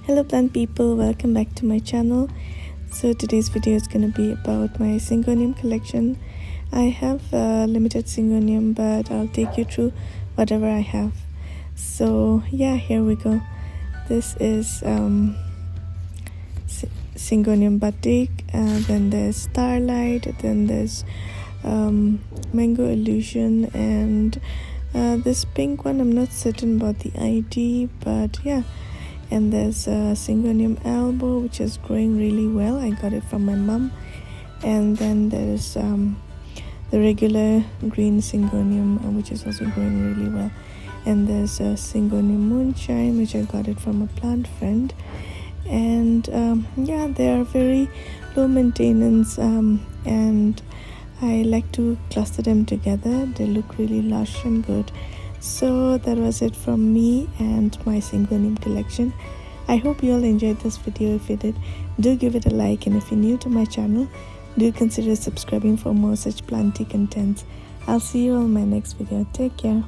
Hello plant people, welcome back to my channel. So today's video is going to be about my Syngonium collection. I have limited Syngonium, but I'll take you through whatever I have. So yeah, here we go. This is Syngonium batik, then there's Starlight, then there's Mango Illusion, and this pink one, I'm not certain about the ID, but yeah. And there's a Syngonium elbow, which is growing really well. I got it from my mom. And then there's the regular green Syngonium, which is also growing really well. And there's a Syngonium moonshine, which I got it from a plant friend. And yeah, they are very low maintenance, and I like to cluster them together. They look really lush and good. So that was it from me and my Syngonium collection. I hope you all enjoyed this video. If you did, do give it a like, and if you're new to my channel, do consider subscribing for more such planty contents. I'll see you all in my next video. Take care.